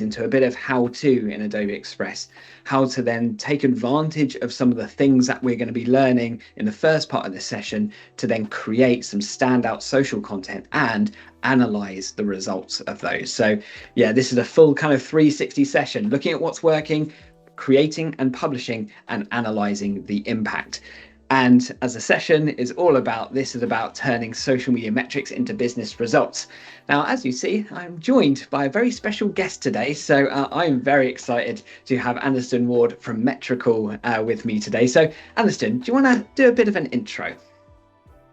into a bit of how-to in Adobe Express, how to then take advantage of some of the things that we're going to be learning in the first part of this session to then create some standout social content and analyze the results of those. So yeah, this is a full kind of 360 session, looking at what's working, creating and publishing, and analyzing the impact. And as a session is all about, this is about turning social media metrics into business results. Now, as you see, I'm joined by a very special guest today. So I'm very excited to have Anniston Ward from Metricool with me today. So Anniston, do you want to do a bit of an intro?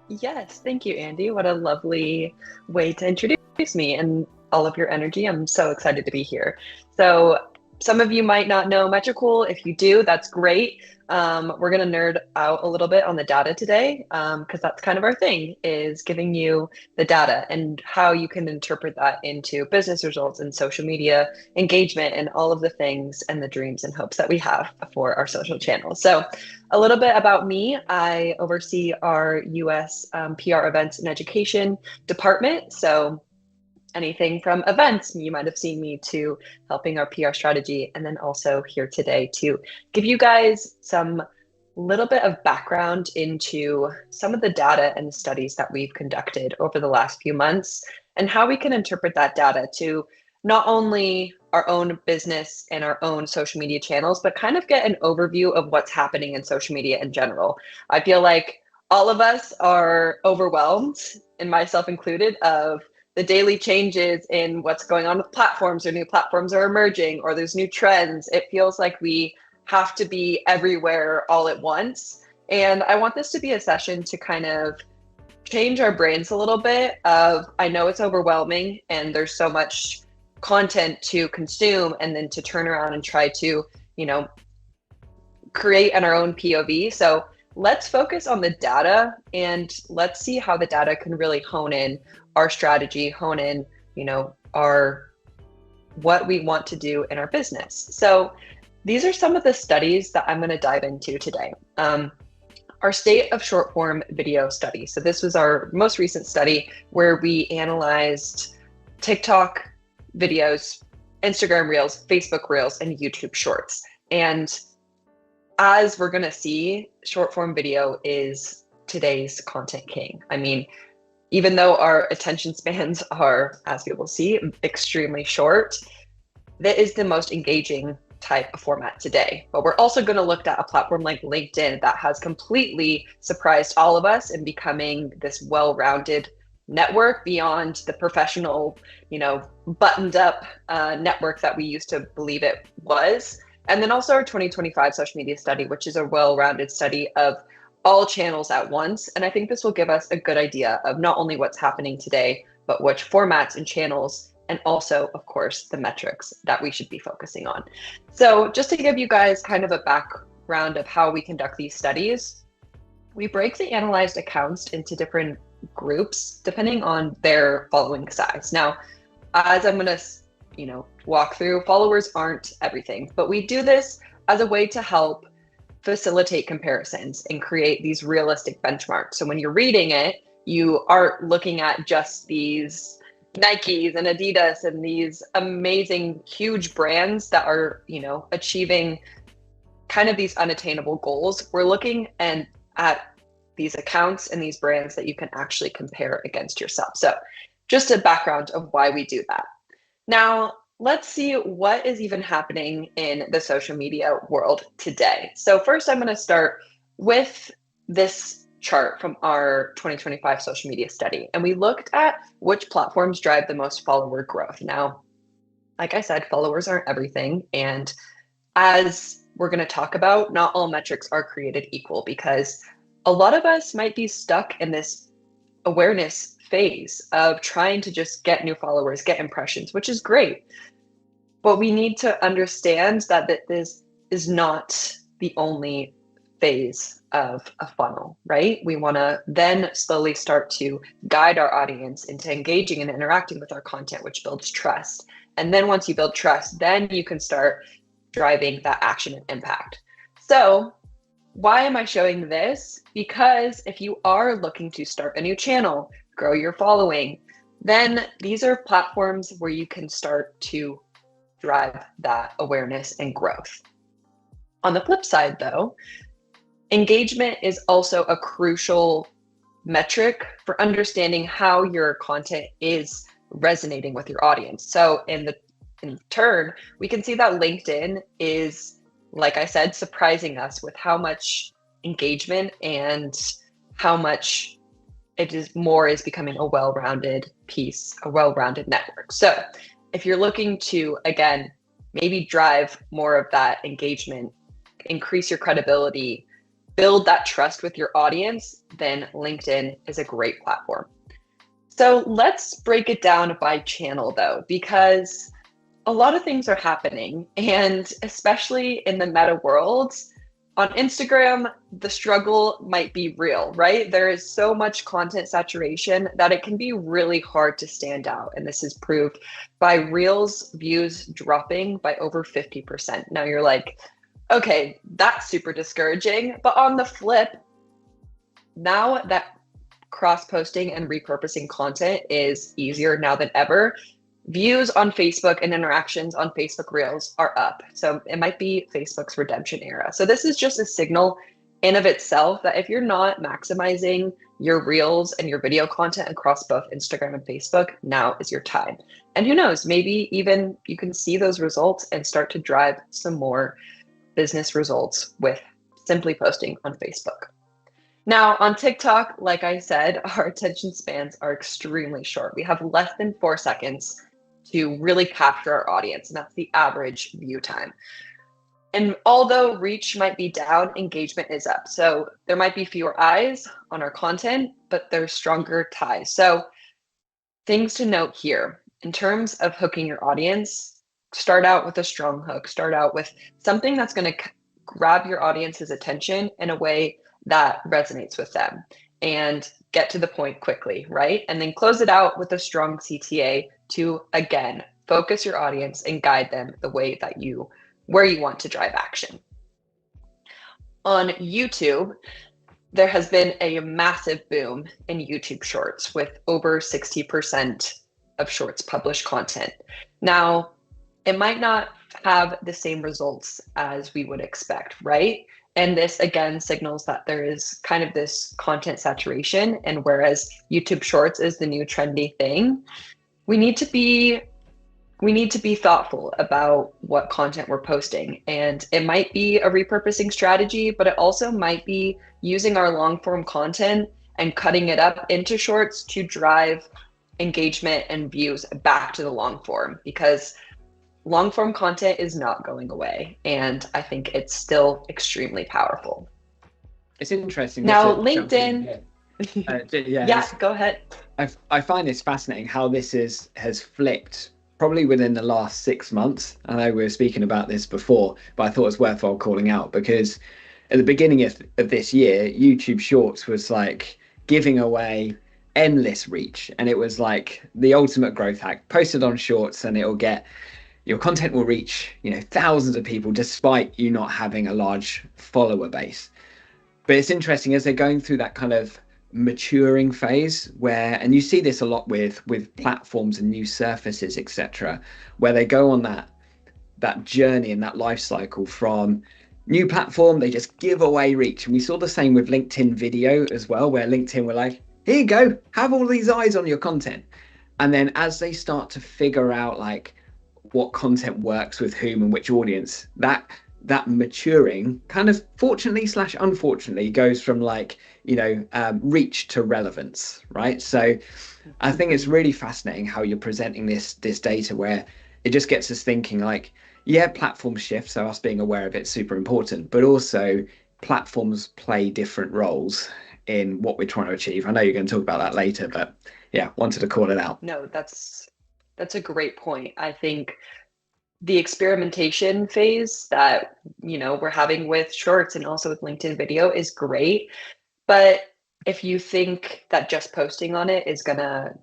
Yes, thank you, Andy. What a lovely way to introduce me and all of your energy. I'm so excited to be here. So some of you might not know Metricool. If you do, that's great. We're going to nerd out a little bit on the data today because that's kind of our thing, is giving you the data and how you can interpret that into business results and social media engagement and all of the things and the dreams and hopes that we have for our social channels. So a little bit about me. I oversee our US PR events and education department. So anything from events, you might have seen me, to helping our PR strategy, and then also here today to give you guys some little bit of background into some of the data and the studies that we've conducted over the last few months and how we can interpret that data to not only our own business and our own social media channels, but kind of get an overview of what's happening in social media in general. I feel like all of us are overwhelmed, and myself included, of the daily changes in what's going on with platforms, or new platforms are emerging, or there's new trends. It feels like we have to be everywhere all at once. And I want this to be a session to kind of change our brains a little bit of, I know it's overwhelming and there's so much content to consume, and then to turn around and try to, create in our own POV. So let's focus on the data and let's see how the data can really hone in our strategy, hone in, what we want to do in our business. So these are some of the studies that I'm going to dive into today. Our state of short form video study. So this was our most recent study where we analyzed TikTok videos, Instagram Reels, Facebook Reels, and YouTube Shorts. And as we're going to see, short form video is today's content king. I mean, even though our attention spans are, as people see, extremely short, that is the most engaging type of format today. But we're also going to look at a platform like LinkedIn that has completely surprised all of us in becoming this well-rounded network beyond the professional, buttoned up network that we used to believe it was. And then also our 2025 social media study, which is a well-rounded study of all channels at once. And I think this will give us a good idea of not only what's happening today, but which formats and channels, and also, of course, the metrics that we should be focusing on. So just to give you guys kind of a background of how we conduct these studies, we break the analyzed accounts into different groups depending on their following size. Now, as I'm going to, walk through, followers aren't everything, but we do this as a way to help facilitate comparisons and create these realistic benchmarks. So when you're reading it, you aren't looking at just these Nikes and Adidas and these amazing, huge brands that are, achieving kind of these unattainable goals. We're looking at these accounts and these brands that you can actually compare against yourself. So just a background of why we do that. Now, let's see what is even happening in the social media world today. So first, I'm going to start with this chart from our 2025 social media study. And we looked at which platforms drive the most follower growth. Now, like I said, followers aren't everything. And as we're going to talk about, not all metrics are created equal, because a lot of us might be stuck in this awareness phase of trying to just get new followers, get impressions, which is great. But we need to understand that this is not the only phase of a funnel, right? We want to then slowly start to guide our audience into engaging and interacting with our content, which builds trust. And then once you build trust, then you can start driving that action and impact. So why am I showing this? Because if you are looking to start a new channel, grow your following, then these are platforms where you can start to drive that awareness and growth. On the flip side, though, engagement is also a crucial metric for understanding how your content is resonating with your audience. So in turn, we can see that LinkedIn is, like I said, surprising us with how much engagement and how much is becoming a well-rounded piece, a well-rounded network. So if you're looking to, again, maybe drive more of that engagement, increase your credibility, build that trust with your audience, then LinkedIn is a great platform. So let's break it down by channel though, because a lot of things are happening, and especially in the meta world, on Instagram, the struggle might be real, right? There is so much content saturation that it can be really hard to stand out. And this is proved by Reels views dropping by over 50%. Now you're like, okay, that's super discouraging. But on the flip, now that cross-posting and repurposing content is easier now than ever, views on Facebook and interactions on Facebook Reels are up. So it might be Facebook's redemption era. So this is just a signal in of itself that if you're not maximizing your Reels and your video content across both Instagram and Facebook, now is your time. And who knows, maybe even you can see those results and start to drive some more business results with simply posting on Facebook. Now on TikTok, like I said, our attention spans are extremely short. We have less than 4 seconds to really capture our audience, and that's the average view time. And although reach might be down, engagement is up. So there might be fewer eyes on our content, but there's stronger ties. So things to note here in terms of hooking your audience, start out with a strong hook, start out with something that's going to grab your audience's attention in a way that resonates with them and get to the point quickly, right? And then close it out with a strong CTA to, again, focus your audience and guide them the way that where you want to drive action. On YouTube, there has been a massive boom in YouTube Shorts with over 60% of Shorts published content. Now, it might not have the same results as we would expect, right? And this again signals that there is kind of this content saturation. And whereas YouTube Shorts is the new trendy thing, we need to be thoughtful about what content we're posting. And it might be a repurposing strategy, but it also might be using our long form content and cutting it up into shorts to drive engagement and views back to the long form, because long form content is not going away. And I think it's still extremely powerful. It's interesting. Now, LinkedIn. Go ahead. I find this fascinating how this has flipped probably within the last 6 months. I know we were speaking about this before, but I thought it was worthwhile calling out because at the beginning of this year, YouTube Shorts was like giving away endless reach. And it was like the ultimate growth hack. Posted on Shorts and your content will reach, thousands of people despite you not having a large follower base. But it's interesting as they're going through that kind of maturing phase and you see this a lot with platforms and new surfaces, etc., where they go on that journey and that life cycle from new platform, they just give away reach. And we saw the same with LinkedIn video as well, where LinkedIn were like, here you go, have all these eyes on your content. And then as they start to figure out like what content works with whom and which audience, that maturing kind of fortunately / unfortunately goes from like reach to relevance, right? So I think it's really fascinating how you're presenting this data where it just gets us thinking like, yeah, platforms shift, so us being aware of it's super important, but also platforms play different roles in what we're trying to achieve. I know you're going to talk about that later, but yeah, wanted to call it out. No, that's a great point. I think the experimentation phase that, we're having with Shorts and also with LinkedIn video is great. But if you think that just posting on it is going to,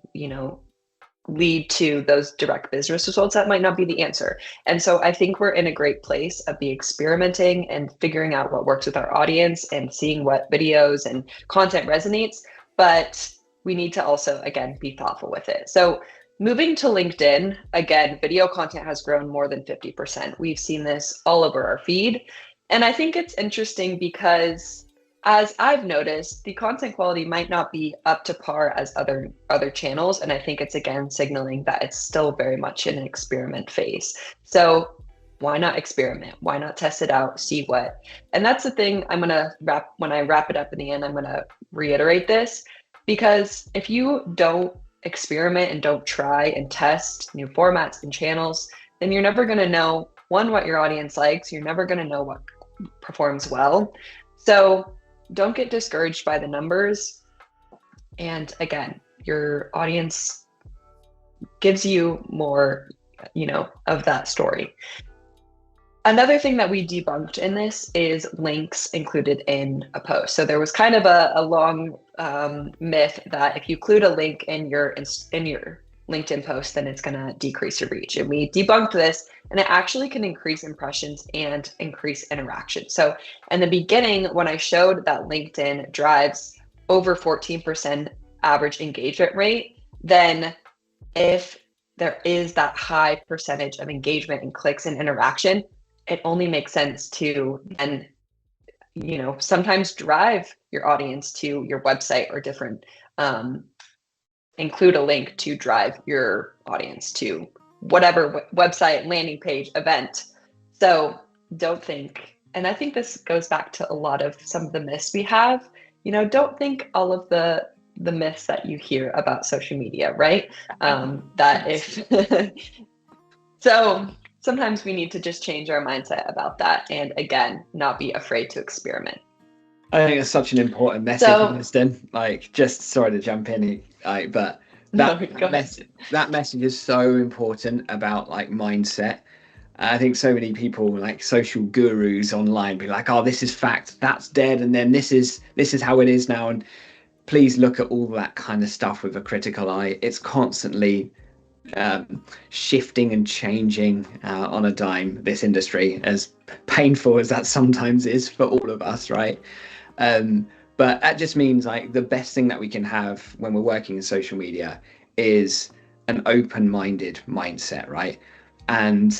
lead to those direct business results, that might not be the answer. And so I think we're in a great place of the experimenting and figuring out what works with our audience and seeing what videos and content resonates. But we need to also, again, be thoughtful with it. So Moving to LinkedIn, again, video content has grown more than 50%. We've seen this all over our feed. And I think it's interesting because, as I've noticed, the content quality might not be up to par as other channels. And I think it's, again, signaling that it's still very much in an experiment phase. So why not experiment? Why not test it out, see what? And that's the thing I'm going to when I wrap it up in the end, I'm going to reiterate this, because if you don't experiment and don't try and test new formats and channels, then you're never going to know, one, what your audience likes. You're never going to know what performs well. So don't get discouraged by the numbers. And again, your audience gives you more, of that story. Another thing that we debunked in this is links included in a post. So there was kind of a long myth that if you include a link in your LinkedIn post, then it's going to decrease your reach. And we debunked this, and it actually can increase impressions and increase interaction. So in the beginning, when I showed that LinkedIn drives over 14% average engagement rate, then if there is that high percentage of engagement and clicks and interaction, it only makes sense to then, sometimes drive your audience to your website or different, include a link to drive your audience to whatever website, landing page, event. So don't think, and I think this goes back to a lot of some of the myths we have, don't think all of the myths that you hear about social media, right? That if, so sometimes we need to just change our mindset about that. And again, not be afraid to experiment. I think it's such an important message, Anniston. Just sorry to jump in, but that message is so important about mindset. I think so many people, social gurus online, be like, "Oh, this is fact, that's dead, and then this is how it is now." And please look at all that kind of stuff with a critical eye. It's constantly shifting and changing on a dime, this industry, as painful as that sometimes is for all of us, right? But that just means the best thing that we can have when we're working in social media is an open-minded mindset, right? And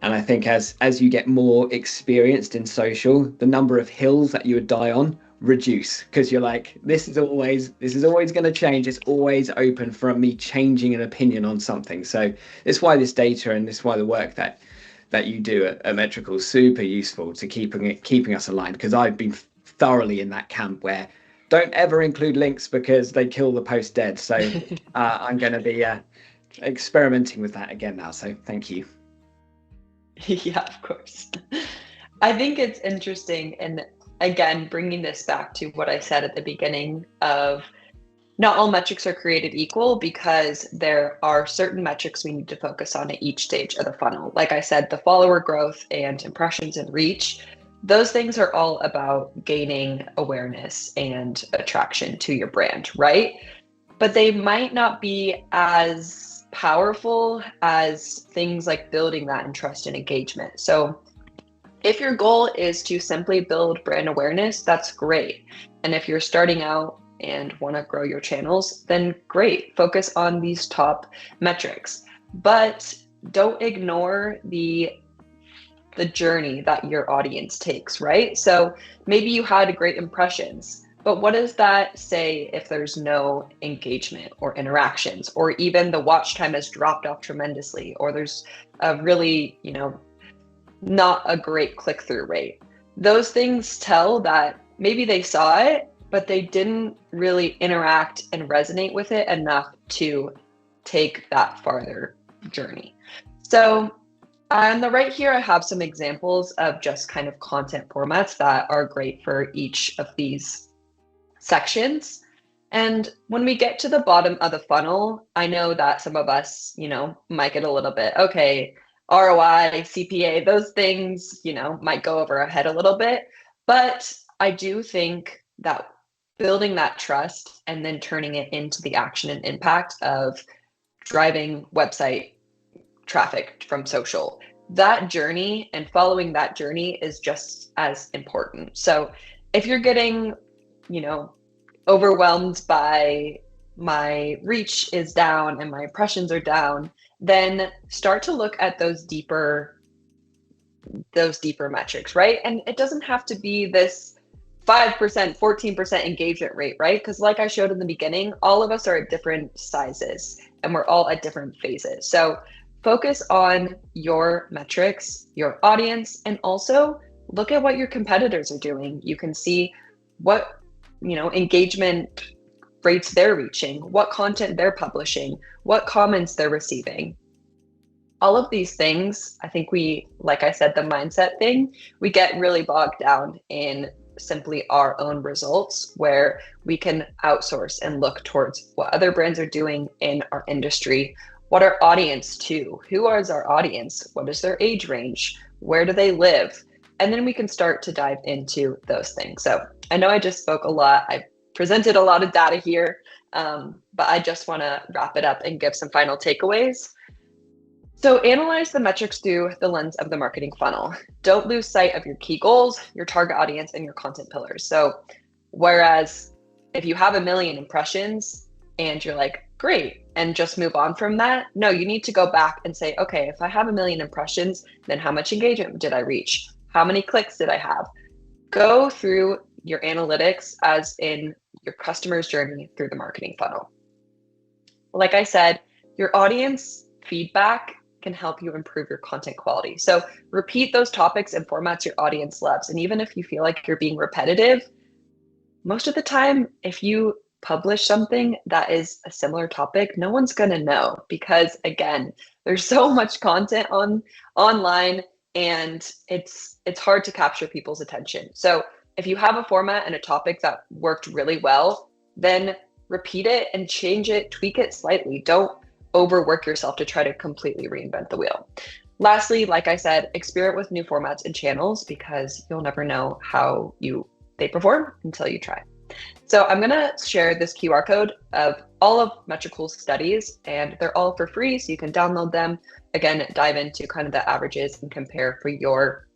I think as you get more experienced in social, the number of hills that you would die on reduce, because you're like, this is always going to change. It's always open for me changing an opinion on something. So it's why this data and this why the work that you do at Metricool is super useful to keeping us aligned, because I've been thoroughly in that camp where don't ever include links because they kill the post dead. So I'm going to be experimenting with that again now. So thank you. Yeah, of course. I think it's interesting, and again, bringing this back to what I said at the beginning of not all metrics are created equal, because there are certain metrics we need to focus on at each stage of the funnel. Like I said, the follower growth and impressions and reach, those things are all about gaining awareness and attraction to your brand, right? But they might not be as powerful as things like building that in trust and engagement. So if your goal is to simply build brand awareness, that's great. And if you're starting out and want to grow your channels, then great. Focus on these top metrics, but don't ignore the journey that your audience takes, right? So maybe you had great impressions, but what does that say if there's no engagement or interactions, or even the watch time has dropped off tremendously, or there's a really, not a great click-through rate? Those things tell that maybe they saw it, but they didn't really interact and resonate with it enough to take that farther journey. So on the right here, I have some examples of just kind of content formats that are great for each of these sections. And when we get to the bottom of the funnel, I know that some of us, might get a little bit, okay, ROI, CPA, those things, might go over our head a little bit. But I do think that building that trust and then turning it into the action and impact of driving website traffic from social, that journey and following that journey is just as important. So if you're getting, overwhelmed by my reach is down and my impressions are down, then start to look at those deeper metrics, right? And it doesn't have to be this 5%, 14% engagement rate, right? Because like I showed in the beginning, all of us are at different sizes and we're all at different phases. So focus on your metrics, your audience, and also look at what your competitors are doing. You can see what, engagement rates they're reaching, what content they're publishing, what comments they're receiving. All of these things, I think like I said, the mindset thing, we get really bogged down in simply our own results, where we can outsource and look towards what other brands are doing in our industry, what our audience too, who is our audience, what is their age range, where do they live? And then we can start to dive into those things. So I know I just spoke a lot. I presented a lot of data here, but I just want to wrap it up and give some final takeaways. So analyze the metrics through the lens of the marketing funnel. Don't lose sight of your key goals, your target audience, and your content pillars. So whereas if you have 1 million impressions and you're like, great, and just move on from that, no, you need to go back and say, okay, if I have 1 million impressions, then how much engagement did I reach? How many clicks did I have? Go through your analytics as in your customer's journey through the marketing funnel. Like I said, your audience feedback can help you improve your content quality. So repeat those topics and formats your audience loves. And even if you feel like you're being repetitive, most of the time, if you publish something that is a similar topic, no one's going to know, because again, there's so much content online and it's hard to capture people's attention. So if you have a format and a topic that worked really well, then repeat it and change it, tweak it slightly. Don't overwork yourself to try to completely reinvent the wheel. Lastly, like I said, experiment with new formats and channels, because you'll never know how they perform until you try. So I'm going to share this QR code of all of Metricool's studies, and they're all for free, so you can download them. Again, dive into kind of the averages and compare for your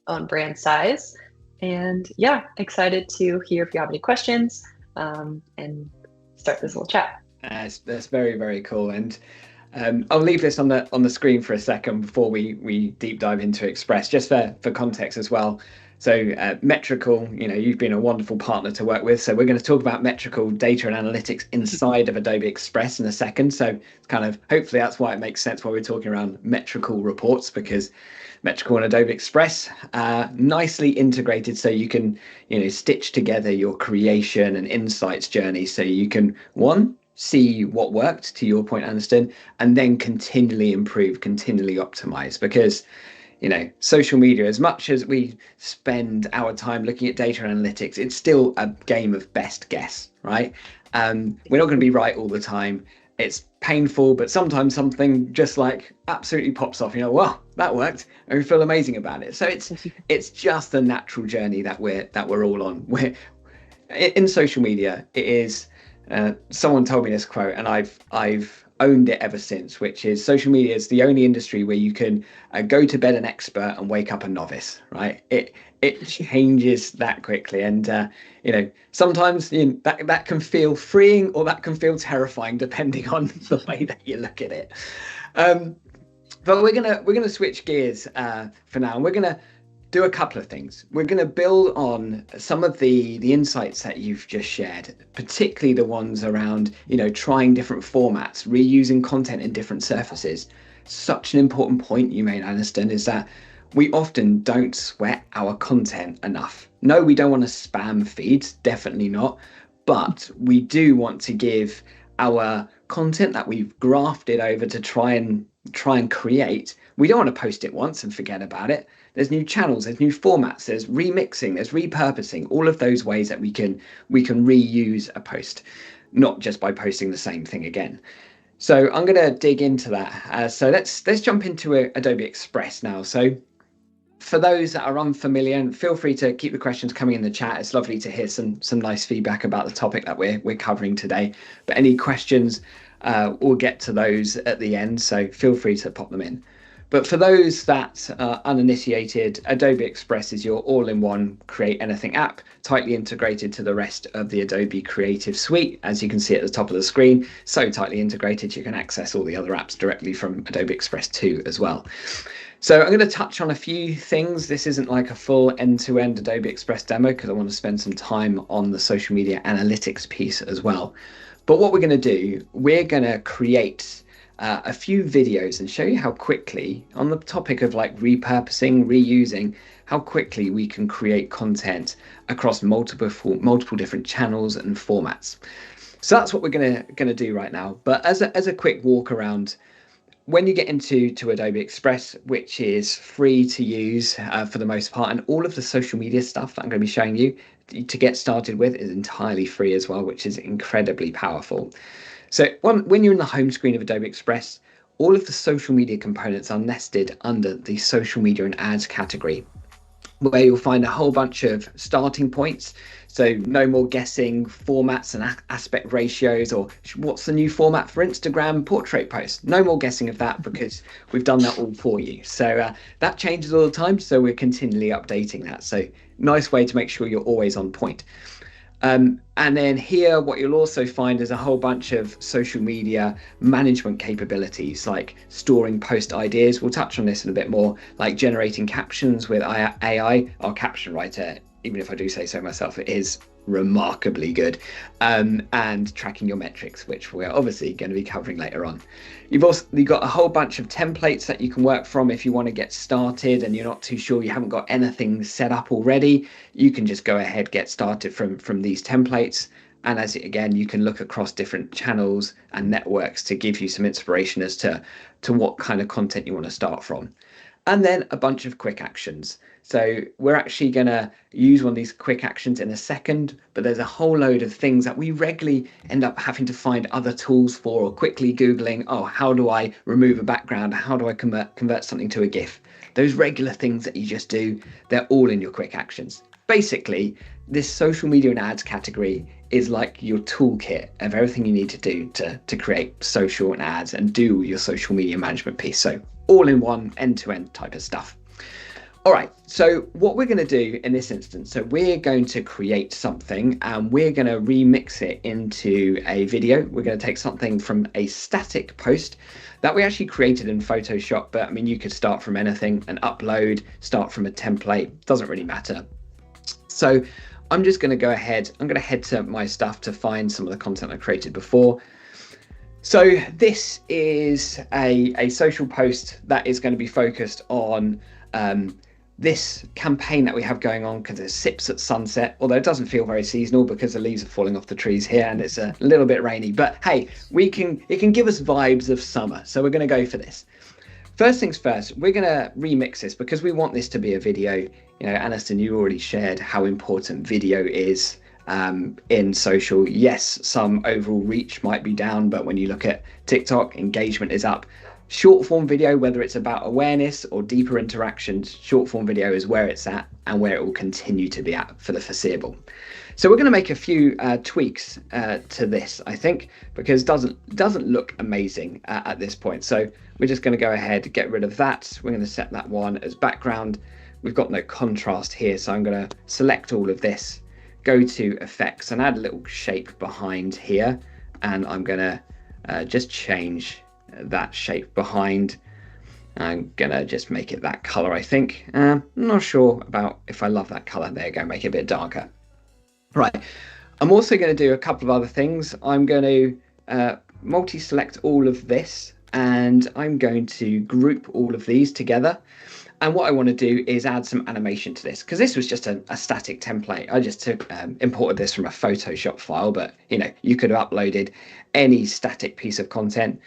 own brand size. And yeah, excited to hear if you have any questions and start this little chat. That's very, very cool. And I'll leave this on the screen for a second before we deep dive into Express, just for context as well. So Metricool, you've been a wonderful partner to work with. So we're going to talk about Metricool data and analytics inside of Adobe Express in a second. So it's kind of, hopefully that's why it makes sense why we're talking around Metricool reports, because Metricool and Adobe Express are nicely integrated, so you can, stitch together your creation and insights journey. So you can, see what worked, to your point, Anniston, and then continually improve, continually optimize. Because social media, as much as we spend our time looking at data analytics, it's still a game of best guess, right? We're not going to be right all the time. It's painful, but sometimes something just like absolutely pops off. Well, that worked, and we feel amazing about it. So it's just the natural journey that we're all on. We're in social media. It is. Someone told me this quote, and I've owned it ever since, which is, social media is the only industry where you can go to bed an expert and wake up a novice, right? It changes that quickly, and sometimes that can feel freeing, or that can feel terrifying, depending on the way that you look at it. But we're gonna switch gears for now, and we're gonna do a couple of things. We're going to build on some of the insights that you've just shared, particularly the ones around, trying different formats, reusing content in different surfaces. Such an important point you made, Anniston, is that we often don't sweat our content enough. No, we don't want to spam feeds, definitely not. But we do want to give our content that we've grafted over to try and create. We don't want to post it once and forget about it. There's new channels, there's new formats, there's remixing, there's repurposing, all of those ways that we can reuse a post, not just by posting the same thing again. So I'm going to dig into that. So let's jump into Adobe Express now. So for those that are unfamiliar, feel free to keep the questions coming in the chat. It's lovely to hear some nice feedback about the topic that we're covering today. But any questions, we'll get to those at the end, so feel free to pop them in. But for those that are uninitiated, Adobe Express is your all-in-one create anything app, tightly integrated to the rest of the Adobe Creative Suite. As you can see at the top of the screen, so tightly integrated you can access all the other apps directly from Adobe Express 2 as well. So I'm going to touch on a few things. This isn't like a full end-to-end Adobe Express demo because I want to spend some time on the social media analytics piece as well. But what we're going to do, we're going to create a few videos and show you how quickly, on the topic of like repurposing, reusing, how quickly we can create content across multiple different channels and formats. So that's what we're gonna do right now. But as a quick walk around, when you get into Adobe Express, which is free to use for the most part, and all of the social media stuff that I'm going to be showing you to get started with is entirely free as well, which is incredibly powerful. So when you're in the home screen of Adobe Express, all of the social media components are nested under the social media and ads category, where you'll find a whole bunch of starting points. So no more guessing formats and aspect ratios, or what's the new format for Instagram portrait posts. No more guessing of that because we've done that all for you. So that changes all the time. So we're continually updating that. So nice way to make sure you're always on point. And then here, what you'll also find is a whole bunch of social media management capabilities, like storing post ideas. We'll touch on this in a bit more, like generating captions with AI. Our caption writer, even if I do say so myself, it is remarkably good, and tracking your metrics, which we're obviously going to be covering later on. You've got a whole bunch of templates that you can work from if you want to get started and you're not too sure, you haven't got anything set up already. You can just go ahead, get started from these templates. And again, you can look across different channels and networks to give you some inspiration as to what kind of content you want to start from. And then a bunch of quick actions. So we're actually going to use one of these quick actions in a second, but there's a whole load of things that we regularly end up having to find other tools for, or quickly Googling, oh, how do I remove a background? How do I convert something to a GIF? Those regular things that you just do, they're all in your quick actions. Basically, this social media and ads category is like your toolkit of everything you need to do to create social and ads and do your social media management piece. So all in one, end-to-end type of stuff. All right, so what we're going to do in this instance, so we're going to create something and we're going to remix it into a video. We're going to take something from a static post that we actually created in Photoshop, but I mean, you could start from anything and upload, start from a template, doesn't really matter. So I'm just going to go ahead, I'm going to head to my stuff to find some of the content I created before. So this is a social post that is going to be focused on this campaign that we have going on, because it sips at sunset, although it doesn't feel very seasonal because the leaves are falling off the trees here and it's a little bit rainy, but hey, it can give us vibes of summer, so we're going to go for this. First things first, we're going to remix this because we want this to be a video. You know, Anniston, you already shared how important video is in social. Yes, some overall reach might be down, but when you look at TikTok, engagement is up. Short form video, whether it's about awareness or deeper interactions, short form video is where it's at and where it will continue to be at for the foreseeable. So we're going to make a few tweaks to this, I think, because it doesn't look amazing at this point. So we're just going to go ahead, get rid of that. We're going to set that one as background. We've got no contrast here, so I'm going to select all of this, go to effects and add a little shape behind here. And I'm going to just change that shape behind. I'm gonna just make it that color, I think. I'm not sure about if I love that color. There you go, make it a bit darker. Right, I'm also going to do a couple of other things. I'm going to multi-select all of this and I'm going to group all of these together. And what I want to do is add some animation to this, because this was just a static template. I just imported this from a Photoshop file, but you know, you could have uploaded any static piece of content.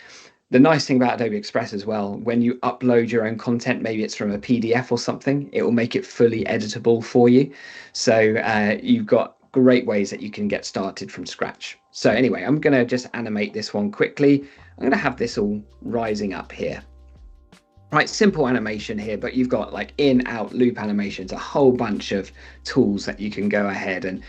The nice thing about Adobe Express as well, when you upload your own content, maybe it's from a PDF or something, it will make it fully editable for you. So you've got great ways that you can get started from scratch. So anyway, I'm going to just animate this one quickly. I'm going to have this all rising up here. Right, simple animation here, but you've got like in, out, loop animations, a whole bunch of tools that you can go ahead and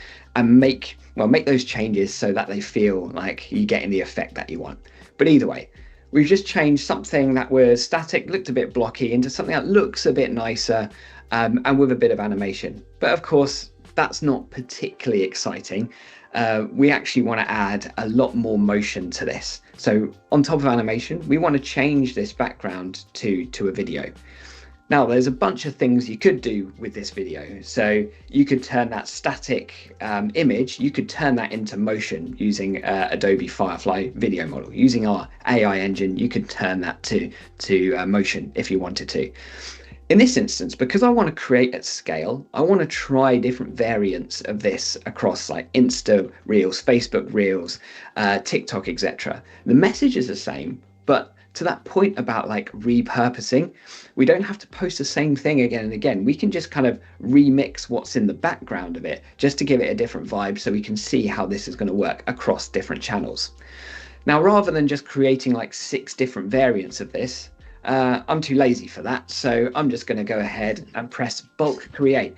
make those changes so that they feel like you're getting the effect that you want. But either way, we've just changed something that was static, looked a bit blocky, into something that looks a bit nicer, and with a bit of animation. But of course, that's not particularly exciting. We actually want to add a lot more motion to this. So on top of animation, we want to change this background to a video. Now, there's a bunch of things you could do with this video. So you could turn that static image, you could turn that into motion using Adobe Firefly video model. Using our AI engine, you could turn that to motion if you wanted to. In this instance, because I want to create at scale, I want to try different variants of this across like Insta Reels, Facebook Reels, TikTok, etc. The message is the same, but to that point about like repurposing, we don't have to post the same thing again and again. We can just kind of remix what's in the background of it just to give it a different vibe so we can see how this is going to work across different channels. Now, rather than just creating like 6 different variants of this, I'm too lazy for that. So I'm just going to go ahead and press bulk create.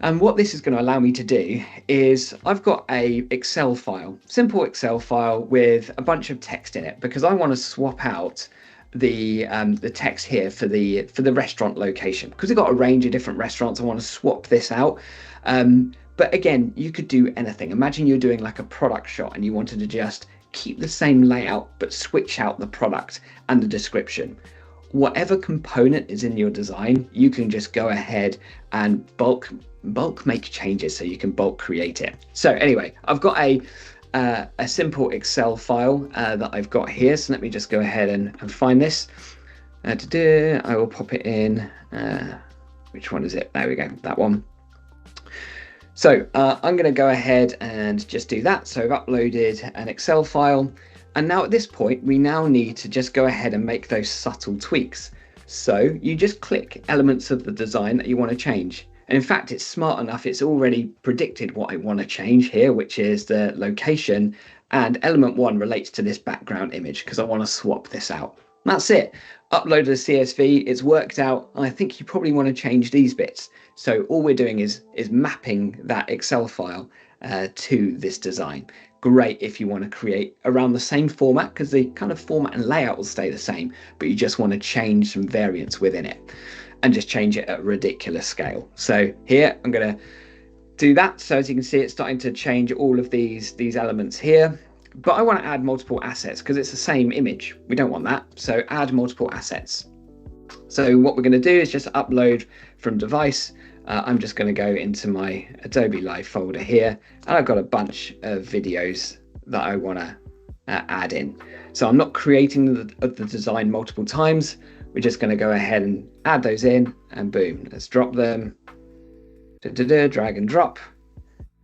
And what this is going to allow me to do is I've got a Excel file, simple Excel file with a bunch of text in it, because I want to swap out the text here for the restaurant location, because we've got a range of different restaurants. I want to swap this out. But again, you could do anything. Imagine you're doing like a product shot and you wanted to just keep the same layout but switch out the product and the description. Whatever component is in your design, you can just go ahead and bulk make changes, so you can bulk create it. So anyway, I've got a simple Excel file that I've got here. So let me just go ahead and find this. I will pop it in. Which one is it? There we go, that one. So I'm going to go ahead and just do that. So I've uploaded an Excel file. And now at this point, we now need to just go ahead and make those subtle tweaks. So you just click elements of the design that you want to change. And in fact, it's smart enough. It's already predicted what I want to change here, which is the location. And element 1 relates to this background image because I want to swap this out. That's it. Uploaded a CSV, it's worked out. I think you probably want to change these bits. So all we're doing is mapping that Excel file to this design. Great if you want to create around the same format, because the kind of format and layout will stay the same, but you just want to change some variants within it and just change it at a ridiculous scale. So here I'm going to do that. So as you can see, it's starting to change all of these elements here. But I want to add multiple assets because it's the same image. We don't want that. So add multiple assets. So what we're going to do is just upload from device. I'm just going to go into my Adobe Live folder here, and I've got a bunch of videos that I want to add in. So I'm not creating the design multiple times. We're just going to go ahead and add those in, and boom, let's drop them. Drag and drop.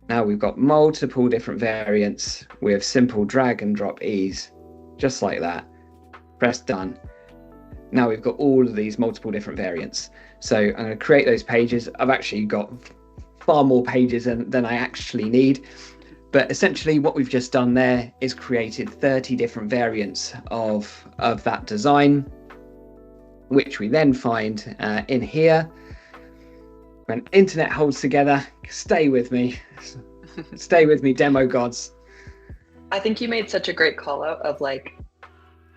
Now we've got multiple different variants with simple drag and drop ease, just like that. Press done. Now we've got all of these multiple different variants. So I'm going to create those pages. I've actually got far more pages than I actually need. But essentially what we've just done there is created 30 different variants of that design, which we then find in here. When internet holds together, stay with me. Stay with me, demo gods. I think you made such a great call out of like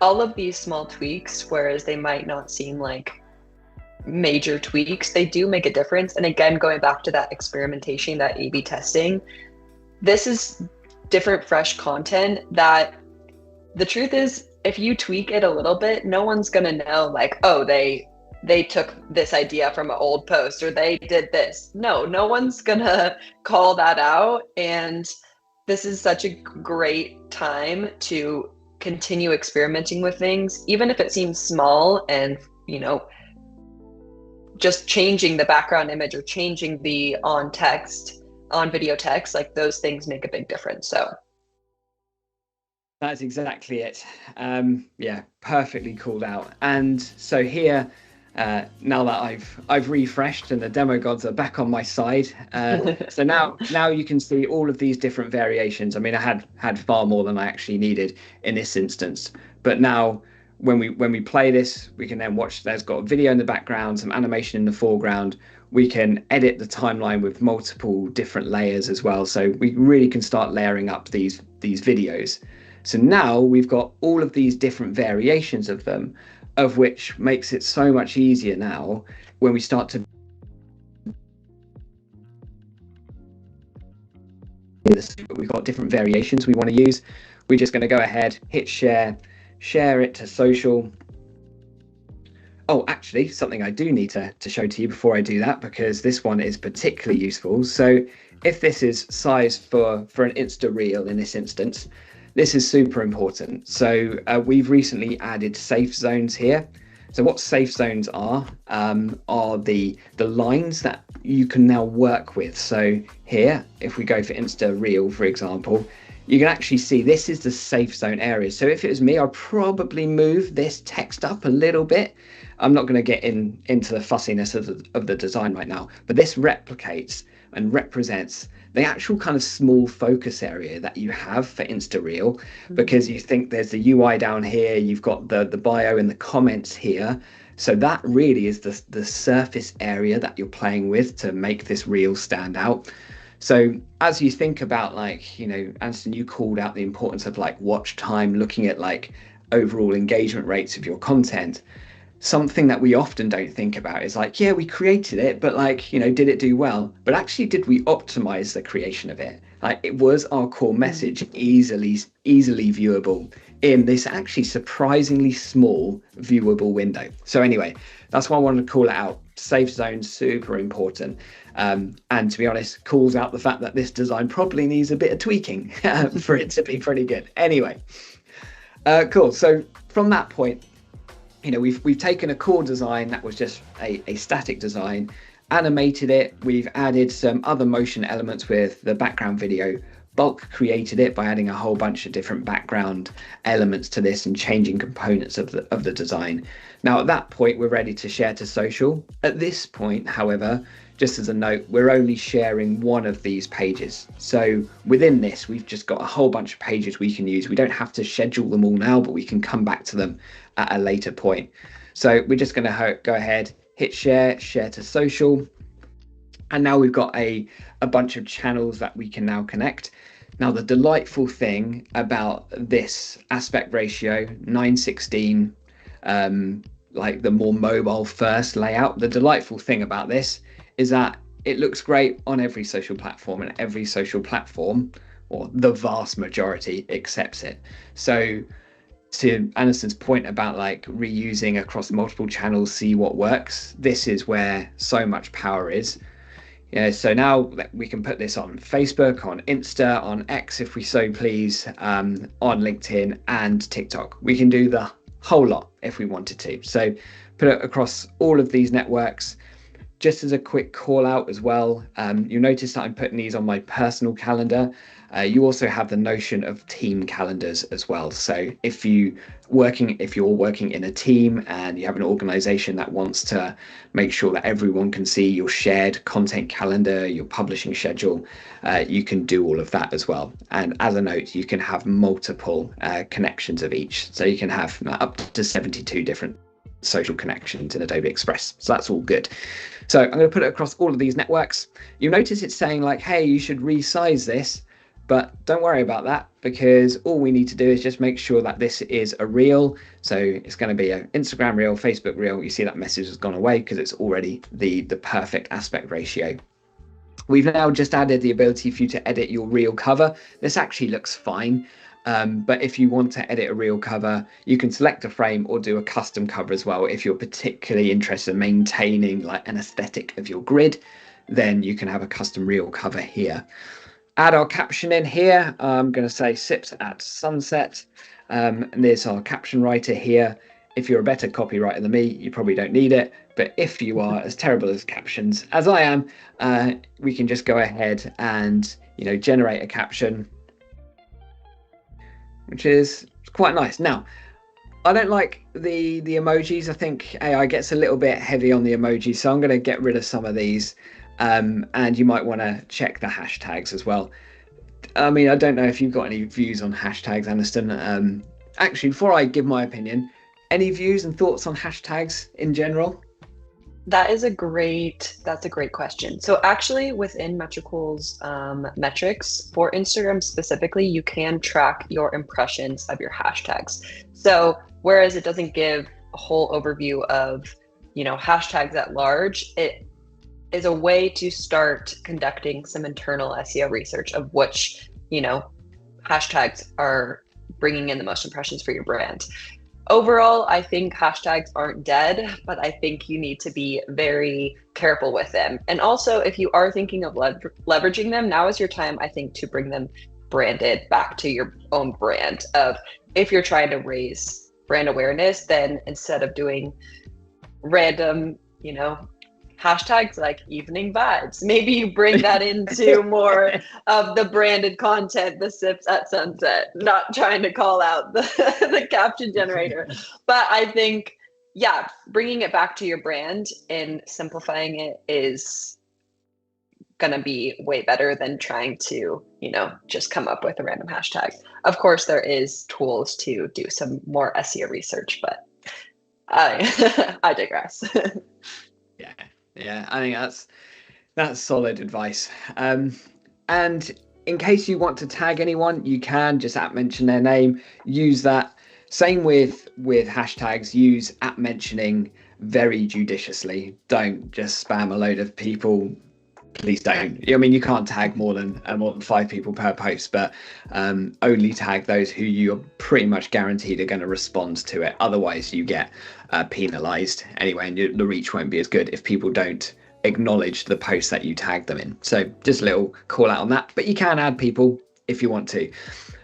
all of these small tweaks, whereas they might not seem like major tweaks, they do make a difference. And again, going back to that experimentation, that A/B testing, this is different, fresh content that the truth is, if you tweak it a little bit, no one's going to know like, oh, they took this idea from an old post or they did this. No one's going to call that out. And this is such a great time to continue experimenting with things, even if it seems small, and, you know, just changing the background image or changing the on video text, like those things make a big difference. So that's exactly it. Yeah, perfectly called out. And so here, now that I've refreshed and the demo gods are back on my side, so now you can see all of these different variations. I mean, I had far more than I actually needed in this instance, but now when we play this, we can then watch. There's got a video in the background, some animation in the foreground. We can edit the timeline with multiple different layers as well, so we really can start layering up these videos. So now we've got all of these different variations of them, of which makes it so much easier now when we start to we've got different variations we want to use. We're just going to go ahead, hit share it to social. Oh, actually, something I do need to show to you before I do that, because this one is particularly useful. So if this is size for an Insta reel in this instance, this is super important. So we've recently added safe zones here. So what safe zones are the lines that you can now work with. So here, if we go for Insta Reel, for example, you can actually see this is the safe zone area. So if it was me, I'd probably move this text up a little bit. I'm not going to get into the fussiness of the design right now, but this replicates and represents the actual kind of small focus area that you have for Insta Reel, because you think there's the UI down here, you've got the bio and the comments here. So that really is the surface area that you're playing with to make this reel stand out. So as you think about, like, you know, Anniston, you called out the importance of like watch time, looking at like overall engagement rates of your content. Something that we often don't think about is like, yeah, we created it, but like, you know, did it do well? But actually, did we optimize the creation of it? Like, it was our core message easily viewable in this actually surprisingly small viewable window? So anyway, that's why I wanted to call it out. Safe zones, super important. And to be honest, calls out the fact that this design probably needs a bit of tweaking for it to be pretty good. Anyway, cool. So from that point, you know, we've taken a core design that was just a static design, animated it, we've added some other motion elements with the background video, bulk created it by adding a whole bunch of different background elements to this and changing components of the design. Now at that point, we're ready to share to social. At this point, however, just as a note, we're only sharing one of these pages. So within this, we've just got a whole bunch of pages we can use. We don't have to schedule them all now, but we can come back to them at a later point. So we're just going to go ahead, hit share to social. And now we've got a bunch of channels that we can now connect. Now, the delightful thing about this aspect ratio, 9:16, like the more mobile first layout, the delightful thing about this is that it looks great on every social platform, and every social platform, or the vast majority, accepts it. So to Anniston's point about like reusing across multiple channels, see what works, this is where so much power is. Yeah, so now we can put this on Facebook, on Insta, on X if we so please, on LinkedIn and TikTok. We can do the whole lot if we wanted to. So put it across all of these networks. Just as a quick call out as well, you'll notice that I'm putting these on my personal calendar. You also have the notion of team calendars as well. So if you're working in a team and you have an organization that wants to make sure that everyone can see your shared content calendar, your publishing schedule, you can do all of that as well. And as a note, you can have multiple connections of each. So you can have up to 72 different social connections in Adobe Express. So that's all good. So I'm going to put it across all of these networks. You'll notice it's saying like, hey, you should resize this, but don't worry about that, because all we need to do is just make sure that this is a reel. So it's going to be an Instagram reel, Facebook reel. You see that message has gone away because it's already the perfect aspect ratio. We've now just added the ability for you to edit your reel cover. This actually looks fine. But if you want to edit a reel cover, you can select a frame or do a custom cover as well. If you're particularly interested in maintaining like an aesthetic of your grid, then you can have a custom reel cover here. Add our caption in here. I'm going to say sips at sunset. And there's our caption writer here. If you're a better copywriter than me, you probably don't need it. But if you are as terrible as captions as I am, we can just go ahead and, you know, generate a caption, which is quite nice. Now, I don't like the emojis. I think AI gets a little bit heavy on the emojis, so I'm going to get rid of some of these. And you might want to check the hashtags as well. I mean, I don't know if you've got any views on hashtags, Anniston. Actually, before I give my opinion, any views and thoughts on hashtags in general? That's a great question. So actually within Metricool's metrics for Instagram specifically, you can track your impressions of your hashtags. So whereas it doesn't give a whole overview of, hashtags at large, it is a way to start conducting some internal SEO research of which, hashtags are bringing in the most impressions for your brand. Overall, I think hashtags aren't dead, but I think you need to be very careful with them. And also, if you are thinking of leveraging them, now is your time, I think, to bring them branded back to your own brand. Of if you're trying to raise brand awareness, then instead of doing random, hashtags like evening vibes, maybe you bring that into more of the branded content, the sips at sunset, not trying to call out the caption generator. But I think, yeah, bringing it back to your brand and simplifying it is going to be way better than trying to, just come up with a random hashtag. Of course, there is tools to do some more SEO research, but I digress. Yeah, I think that's solid advice. And in case you want to tag anyone, you can just mention their name, use that. Same with hashtags, use mentioning very judiciously. Don't just spam a load of people. Please don't. I mean, you can't tag more than 5 people per post, but only tag those who you're pretty much guaranteed are going to respond to it. Otherwise, you get penalized anyway, and the reach won't be as good if people don't acknowledge the post that you tag them in. So just a little call out on that, but you can add people if you want to.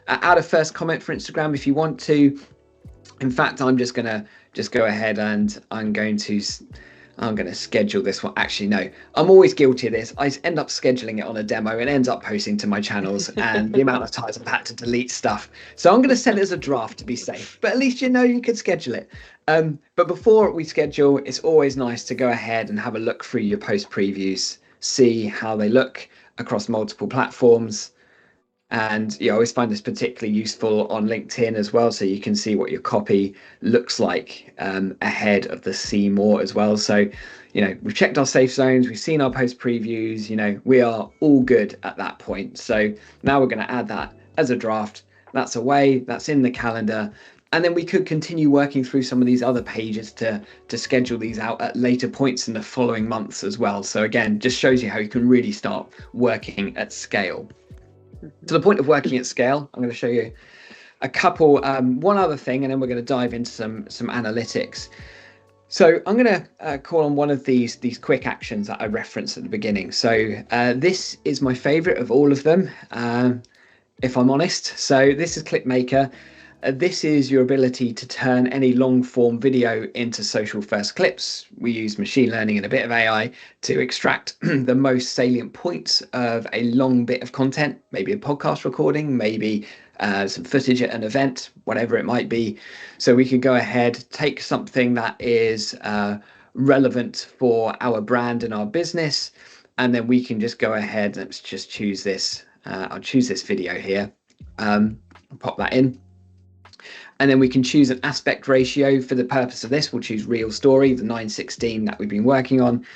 Add a first comment for Instagram if you want to. In fact, I'm just going to go ahead and I'm going to schedule this one. Actually, no, I'm always guilty of this. I end up scheduling it on a demo and ends up posting to my channels, and the amount of times I've had to delete stuff. So I'm going to send it as a draft to be safe, but at least you can schedule it. But before we schedule, it's always nice to go ahead and have a look through your post previews, see how they look across multiple platforms. And I always find this particularly useful on LinkedIn as well, so you can see what your copy looks like ahead of the see more as well. So we've checked our safe zones, we've seen our post previews, we are all good at that point. So now we're going to add that as a draft. That's away, that's in the calendar, and then we could continue working through some of these other pages to schedule these out at later points in the following months as well. So again, just shows you how you can really start working at scale. To the point of working at scale, I'm going to show you a couple, one other thing, and then we're going to dive into some analytics. So I'm going to call on one of these quick actions that I referenced at the beginning. So this is my favorite of all of them, if I'm honest. So this is Clipmaker. This is your ability to turn any long form video into social first clips. We use machine learning and a bit of AI to extract the most salient points of a long bit of content, maybe a podcast recording, maybe some footage at an event, whatever it might be. So we could go ahead, take something that is relevant for our brand and our business, and then we can just go ahead. Let's just choose this. I'll choose this video here. I'll pop that in. And then we can choose an aspect ratio. For the purpose of this, we'll choose real story, the 9:16 that we've been working on.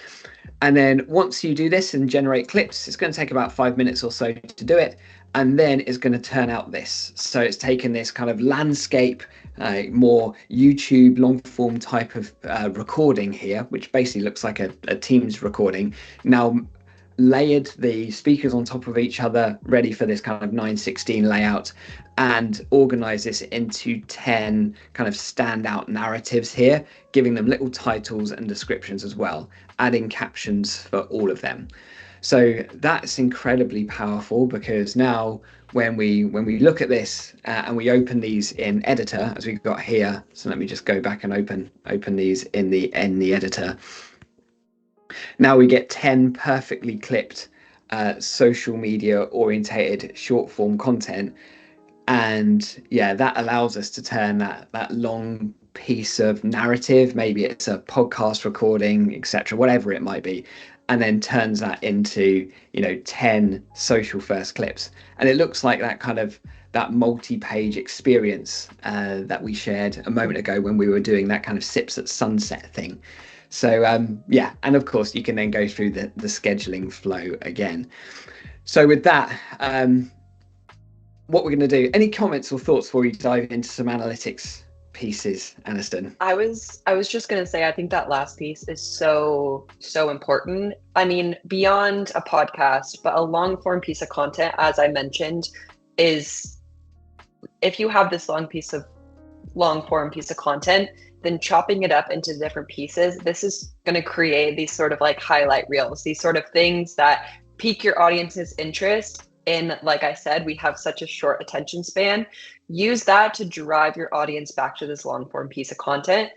And then once you do this and generate clips, it's going to take about 5 minutes or so to do it. And then it's going to turn out this. So it's taken this kind of landscape, more YouTube long form type of recording here, which basically looks like a Teams recording. Now layered the speakers on top of each other, ready for this kind of 9:16 layout, and organize this into 10 kind of standout narratives here, giving them little titles and descriptions as well, adding captions for all of them. So that's incredibly powerful, because now when we look at this and we open these in editor, as we've got here, so let me just go back and open these in the editor. Now we get 10 perfectly clipped social media orientated short form content. And yeah, that allows us to turn that long piece of narrative, maybe it's a podcast recording, etc., whatever it might be, and then turns that into 10 social first clips. And it looks like that multi-page experience that we shared a moment ago when we were doing that kind of sips at sunset thing. So yeah, and of course you can then go through the scheduling flow again. So with that, what we're going to do, any comments or thoughts before we dive into some analytics pieces, Anniston? I was just going to say, I think that last piece is so important. I mean, beyond a podcast, but a long form piece of content, as I mentioned, is if you have this long form piece of content, then chopping it up into different pieces, this is going to create these sort of like highlight reels, these sort of things that pique your audience's interest. And like I said, we have such a short attention span. Use that to drive your audience back to this long form piece of content.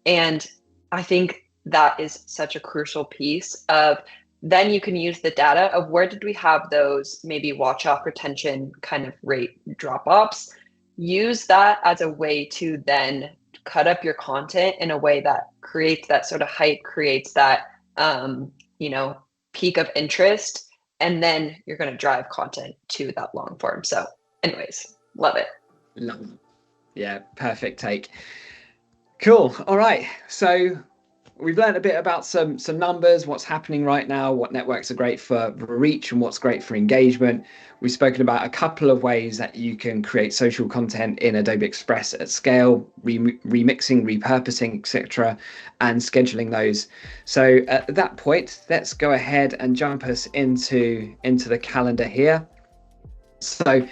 And I think that is such a crucial piece of, then you can use the data of where did we have those maybe watch off retention kind of rate drop offs. Use that as a way to then cut up your content in a way that creates that sort of hype, creates that peak of interest, and then you're going to drive content to that long form. So anyways, love it. Yeah, perfect take. Cool. All right, so we've learned a bit about some numbers, what's happening right now, what networks are great for reach and what's great for engagement. We've spoken about a couple of ways that you can create social content in Adobe Express at scale, remixing, repurposing, etc., and scheduling those. So at that point, let's go ahead and jump us into the calendar here. So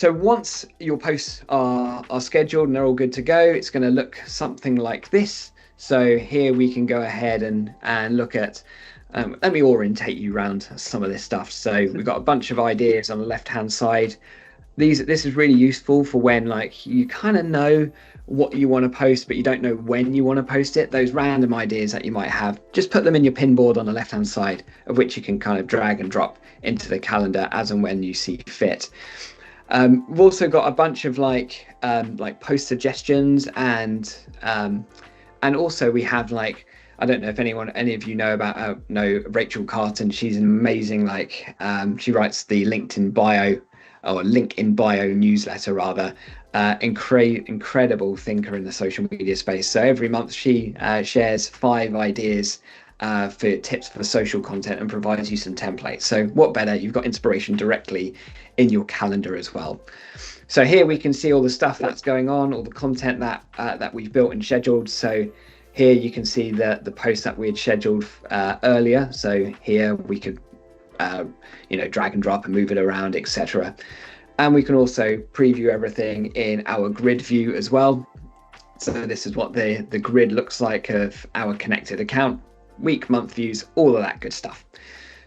once your posts are scheduled and they're all good to go, it's going to look something like this. So here we can go ahead and look at, let me orientate you around some of this stuff. So we've got a bunch of ideas on the left-hand side. This is really useful for when like you kind of know what you want to post, but you don't know when you want to post it. Those random ideas that you might have, just put them in your pin board on the left-hand side, of which you can kind of drag and drop into the calendar as and when you see fit. We've also got a bunch of like post suggestions and also we have like, I don't know if any of you know about Rachel Carton. She's an amazing she writes the LinkedIn bio or link in bio newsletter rather. Incredible thinker in the social media space. So every month she shares 5 ideas for tips for social content and provides you some templates. So what better, you've got inspiration directly in your calendar as well. So here we can see all the stuff that's going on, all the content that we've built and scheduled. So here you can see the post that we had scheduled earlier. So here we could drag and drop and move it around, etc. And we can also preview everything in our grid view as well. So this is what the grid looks like of our connected account, week, month views, all of that good stuff.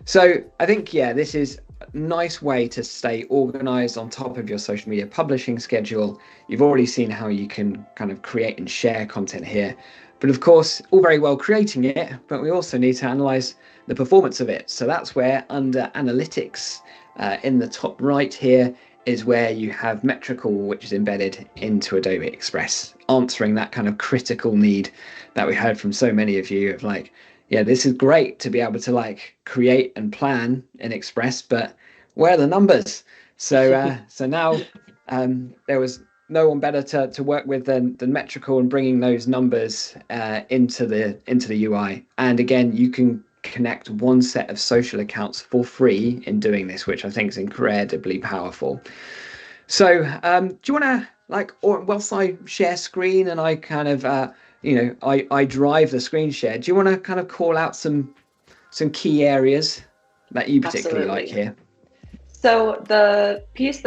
So I think, yeah, this is a nice way to stay organized on top of your social media publishing schedule. You've already seen how you can kind of create and share content here. But of course, all very well creating it, but we also need to analyze the performance of it. So that's where under analytics in the top right here is where you have Metricool, which is embedded into Adobe Express, answering that kind of critical need that we heard from so many of you of like, yeah, this is great to be able to like create and plan in Express, but where are the numbers? So now there was no one better to work with than Metricool and bringing those numbers into the UI. And again, you can connect one set of social accounts for free in doing this, which I think is incredibly powerful. So do you want to or whilst I share screen and I kind of I drive the screen share, do you want to kind of call out some key areas that you particularly like here? So the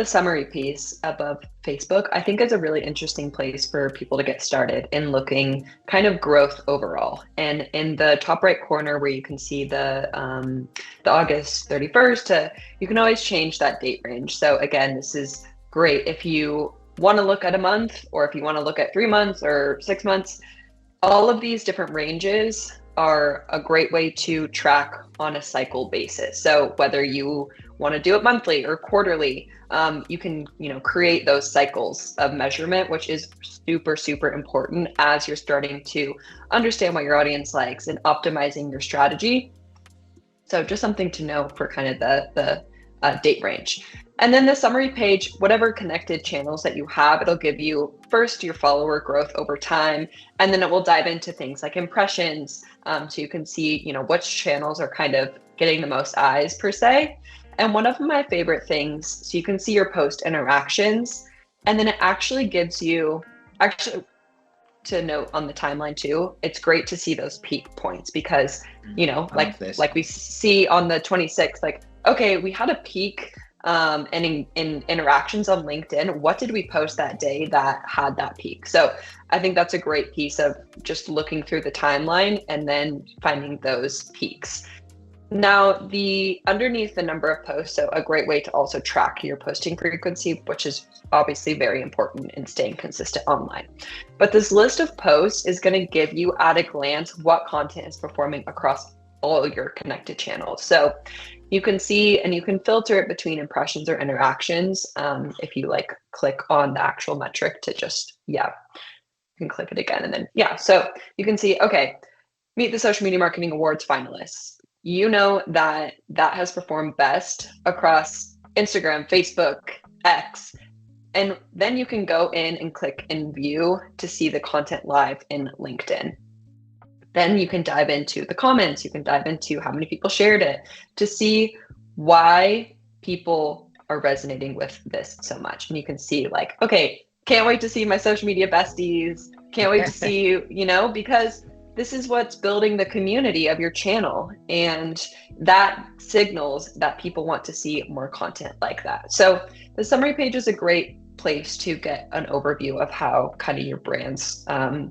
summary piece above Facebook, I think is a really interesting place for people to get started in looking kind of growth overall. And in the top right corner where you can see the August 31st, you can always change that date range. So again, this is great if you want to look at a month, or if you want to look at 3 months or 6 months. All of these different ranges are a great way to track on a cycle basis. So whether you want to do it monthly or quarterly, you can create those cycles of measurement, which is super, super important as you're starting to understand what your audience likes and optimizing your strategy. So just something to know for kind of the date range. And then the summary page, whatever connected channels that you have, it'll give you first your follower growth over time, and then it will dive into things like impressions. So you can see, which channels are kind of getting the most eyes per se. And one of my favorite things, so you can see your post interactions, and then it actually gives you, to note on the timeline too, it's great to see those peak points because, like we see on the 26th, like, okay, we had a peak and in interactions on LinkedIn. What did we post that day that had that peak? So I think that's a great piece of just looking through the timeline and then finding those peaks. Now, underneath the number of posts, so a great way to also track your posting frequency, which is obviously very important in staying consistent online. But this list of posts is going to give you at a glance what content is performing across all your connected channels. So you can see, and you can filter it between impressions or interactions. If you click on the actual metric to just, you can click it again. And then, so you can see, okay, meet the Social Media Marketing Awards finalists. That has performed best across Instagram, Facebook, X, and then you can go in and click in view to see the content live in LinkedIn. Then you can dive into the comments, you can dive into how many people shared it to see why people are resonating with this so much. And you can see okay, can't wait to see my social media besties, can't wait to see you, because this is what's building the community of your channel, and that signals that people want to see more content like that. So the summary page is a great place to get an overview of how kind of your brand's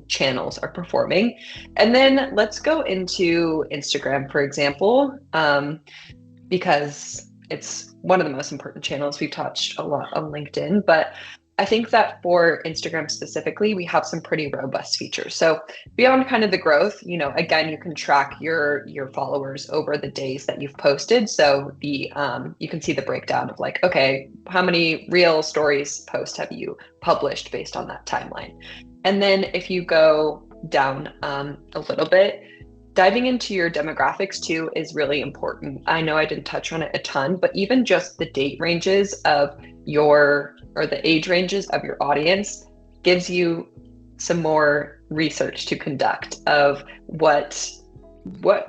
channels are performing. And then let's go into Instagram, for example, because it's one of the most important channels. We've touched a lot on LinkedIn, but I think that for Instagram specifically, we have some pretty robust features. So beyond kind of the growth, again, you can track your followers over the days that you've posted. So you can see the breakdown of okay, how many reel stories posts have you published based on that timeline? And then if you go down a little bit, diving into your demographics too is really important. I know I didn't touch on it a ton, but even just the date ranges of the age ranges of your audience gives you some more research to conduct of what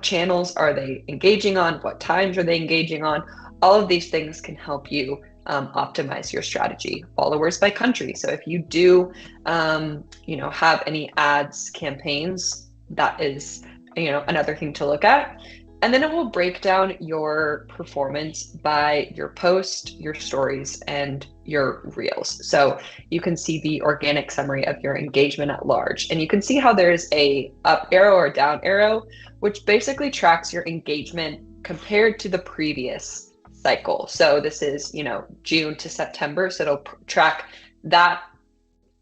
channels are they engaging on, what times are they engaging on. All of these things can help you optimize your strategy. Followers by country. So if you do, have any ads campaigns, that is, another thing to look at. And then it will break down your performance by your post, your stories, and your reels. So you can see the organic summary of your engagement at large. And you can see how there's a up arrow or down arrow, which basically tracks your engagement compared to the previous cycle. So this is, June to September. So it'll track that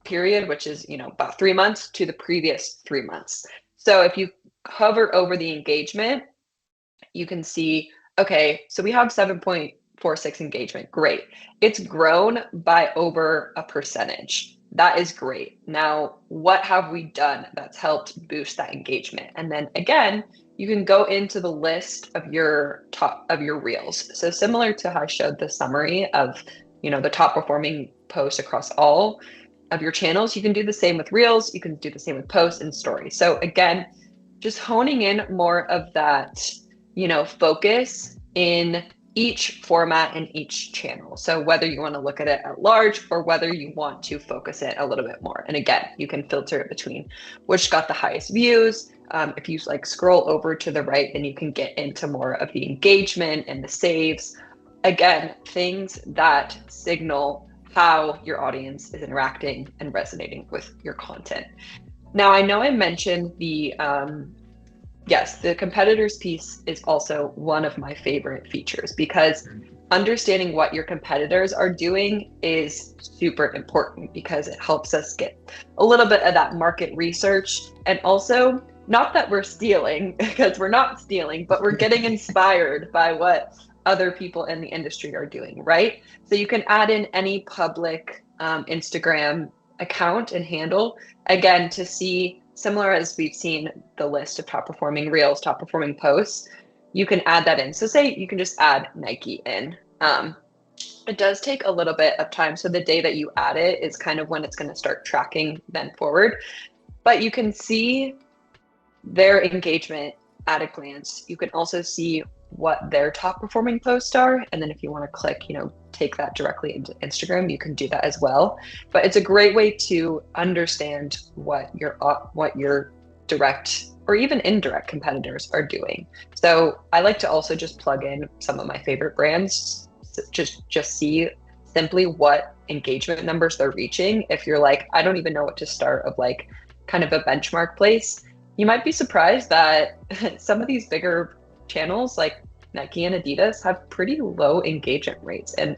period, which is, about 3 months to the previous 3 months. So if you hover over the engagement, you can see, okay, so we have 7.46 engagement. Great. It's grown by over a percentage. That is great. Now, what have we done that's helped boost that engagement? And then again, you can go into the list of your reels. So similar to how I showed the summary of, the top performing posts across all of your channels, you can do the same with reels. You can do the same with posts and stories. So again, just honing in more of that focus in each format and each channel. So whether you want to look at it at large or whether you want to focus it a little bit more. And again, you can filter it between which got the highest views. If you scroll over to the right, then you can get into more of the engagement and the saves. Again, things that signal how your audience is interacting and resonating with your content. Now, I know I mentioned the competitors piece is also one of my favorite features because understanding what your competitors are doing is super important because it helps us get a little bit of that market research. And also, not that we're stealing, because we're not stealing, but we're getting inspired by what other people in the industry are doing, right? So you can add in any public Instagram account and handle, again, to see, similar as we've seen the list of top performing reels, top performing posts, you can add that in. So say you can just add Nike in. It does take a little bit of time. So the day that you add it is kind of when it's going to start tracking then forward. But you can see their engagement at a glance. You can also see what their top performing posts are. And then if you want to click, take that directly into Instagram, you can do that as well. But it's a great way to understand what your direct or even indirect competitors are doing. So I like to also just plug in some of my favorite brands, just see simply what engagement numbers they're reaching. If you're like, I don't even know what to start of like kind of a benchmark place, you might be surprised that some of these bigger channels like Nike and Adidas have pretty low engagement rates. And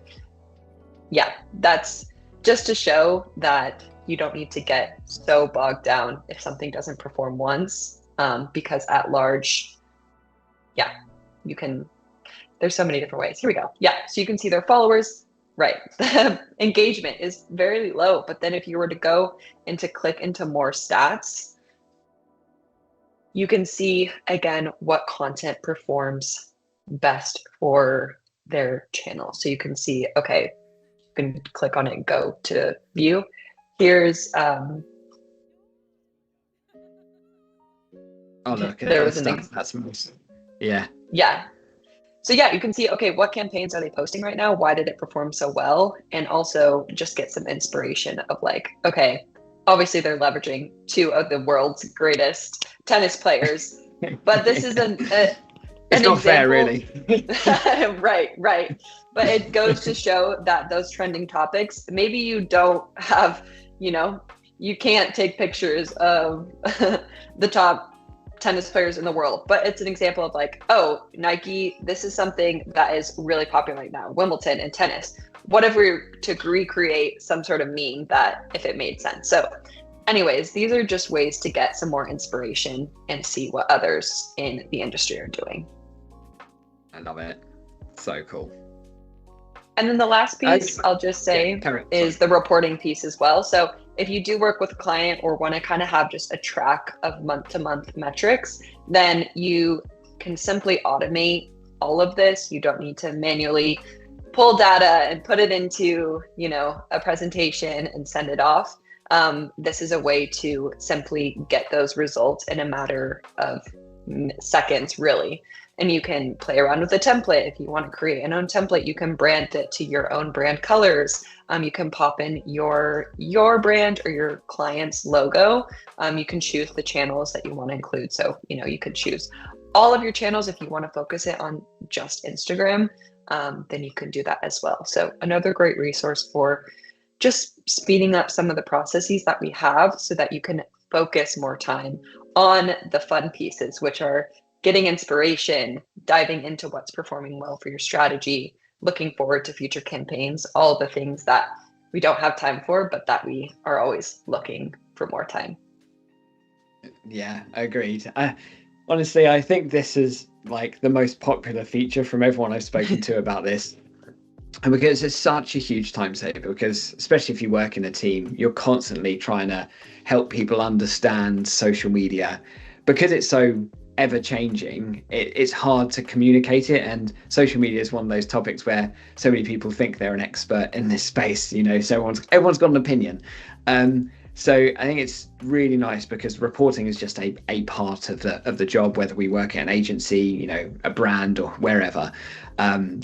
yeah, that's just to show that you don't need to get so bogged down if something doesn't perform once, because at large, you can, there's so many different ways. Here we go. Yeah, so you can see their followers, right? Engagement is very low, but then if you were to go into click into more stats, you can see again what content performs best for their channel. So you can see, okay, you can click on it and go to view. Here's oh look, there was an that's nice. Yeah. So yeah, you can see, okay, what campaigns are they posting right now? Why did it perform so well? And also just get some inspiration of like, okay, obviously they're leveraging two of the world's greatest tennis players, but this is an it's not fair, really. right. But it goes to show that those trending topics, maybe you don't have, you can't take pictures of the top tennis players in the world, but it's an example of like, oh, Nike, this is something that is really popular right now, Wimbledon and tennis. What if we were to recreate some sort of meme that if it made sense? So anyways, these are just ways to get some more inspiration and see what others in the industry are doing. I love it. So cool. And then the last piece I'll just say is the reporting piece as well. So if you do work with a client or want to kind of have just a track of month-to-month metrics, then you can simply automate all of this. You don't need to manually pull data and put it into, a presentation and send it off. This is a way to simply get those results in a matter of seconds, really. And you can play around with the template. If you want to create an own template, you can brand it to your own brand colors. You can pop in your brand or your client's logo. You can choose the channels that you want to include. So, you could choose all of your channels. If you want to focus it on just Instagram, then you can do that as well. So another great resource for just speeding up some of the processes that we have so that you can focus more time on the fun pieces, which are getting inspiration, diving into what's performing well for your strategy, looking forward to future campaigns, all the things that we don't have time for, but that we are always looking for more time. Yeah, agreed. Honestly, I think this is like the most popular feature from everyone I've spoken to about this. And because it's such a huge time saver, because especially if you work in a team, you're constantly trying to help people understand social media. Because it's so ever changing, it's hard to communicate it, and social media is one of those topics where so many people think they're an expert in this space, so everyone's got an opinion. So I think it's really nice because reporting is just a part of the job, whether we work at an agency, a brand or wherever.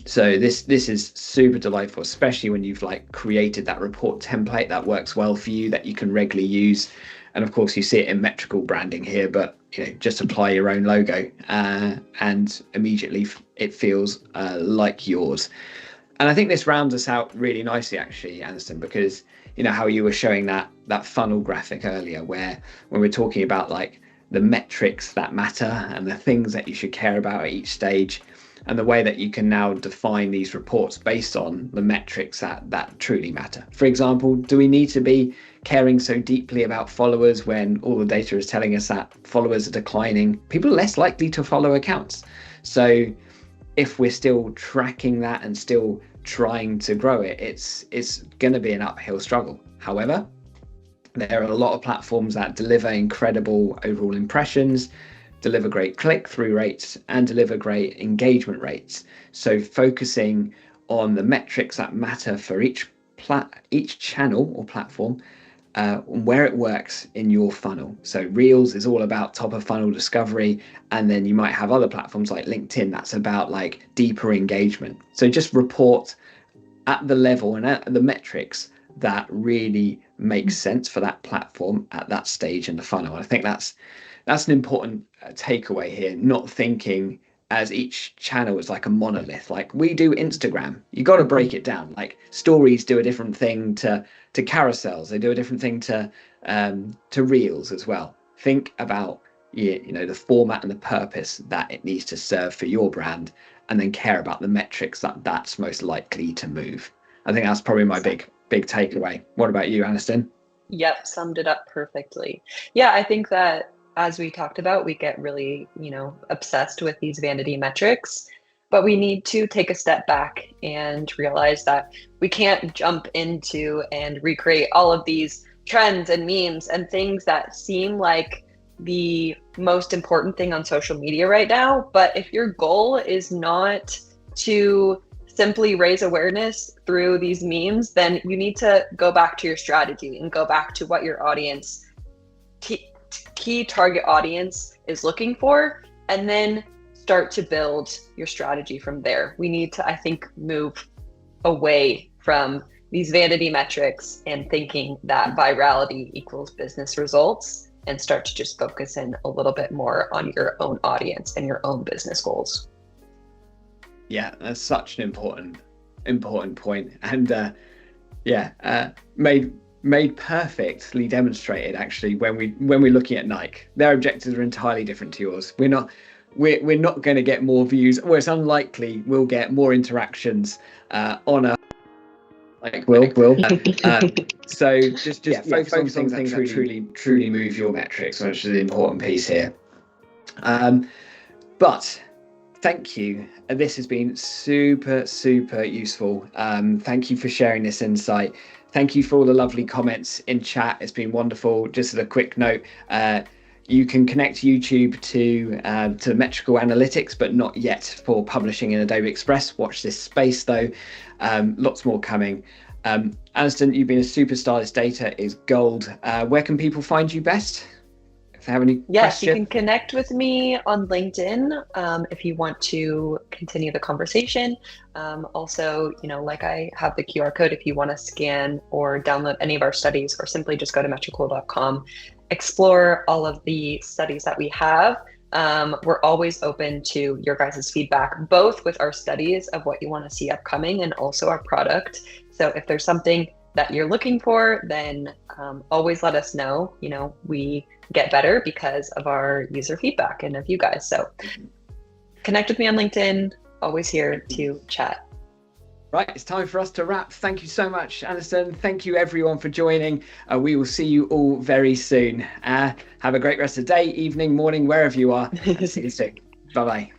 So this is super delightful, especially when you've created that report template that works well for you, that you can regularly use. And of course you see it in Metricool branding here, but just apply your own logo and immediately it feels like yours. And I think this rounds us out really nicely, actually, Anniston, because how you were showing that funnel graphic earlier, where when we're talking about the metrics that matter and the things that you should care about at each stage, and the way that you can now define these reports based on the metrics that truly matter. For example, do we need to be caring so deeply about followers when all the data is telling us that followers are declining? People are less likely to follow accounts. So if we're still tracking that and still trying to grow it, it's going to be an uphill struggle. However, there are a lot of platforms that deliver incredible overall impressions, deliver great click-through rates, and deliver great engagement rates. So focusing on the metrics that matter for each channel or platform, where it works in your funnel. So Reels is all about top of funnel discovery, and then you might have other platforms like LinkedIn that's about like deeper engagement. So just report at the level and at the metrics that really makes sense for that platform at that stage in the funnel. I think that's an important takeaway here, not thinking as each channel is like a monolith. Like we do Instagram, you got to break it down. Like stories do a different thing to carousels, they do a different thing to Reels as well. Think about the format and the purpose that it needs to serve for your brand, and then care about the metrics that's most likely to move. I think that's probably my big takeaway. What about you, Anniston? Yep, summed it up perfectly. Yeah, I think that as we talked about, we get really, obsessed with these vanity metrics, but we need to take a step back and realize that we can't jump into and recreate all of these trends and memes and things that seem like the most important thing on social media right now. But if your goal is not to simply raise awareness through these memes, then you need to go back to your strategy and go back to what your audience, key target audience, is looking for, and then start to build your strategy from there. We need to, I think, move away from these vanity metrics and thinking that virality equals business results, and start to just focus in a little bit more on your own audience and your own business goals. Yeah, that's such an important point, and made perfectly demonstrated actually when we're looking at Nike. Their objectives are entirely different to yours. We're not going to get more views, or it's unlikely we'll get more interactions on a will. So just focus on things that truly move your metrics, which is the important piece here. But thank you. This has been super useful. Thank you for sharing this insight. Thank you for all the lovely comments in chat. It's been wonderful. Just as a quick note, you can connect YouTube to Metricool Analytics, but not yet for publishing in Adobe Express. Watch this space though. Lots more coming. Anniston, you've been a superstar. This data is gold. Where can people find you best? If they have any questions? You can connect with me on LinkedIn if you want to continue the conversation. Also, like I have the QR code if you want to scan or download any of our studies, or simply just go to metricool.com, explore all of the studies that we have. We're always open to your guys' feedback, both with our studies of what you want to see upcoming and also our product. So if there's something that you're looking for, then always let us know. We get better because of our user feedback and of you guys. So connect with me on LinkedIn, always here to chat. Right, it's time for us to wrap. Thank you so much, Anniston. Thank you everyone for joining. We will see you all very soon. Have a great rest of the day, evening, morning, wherever you are. See you soon. Bye-bye.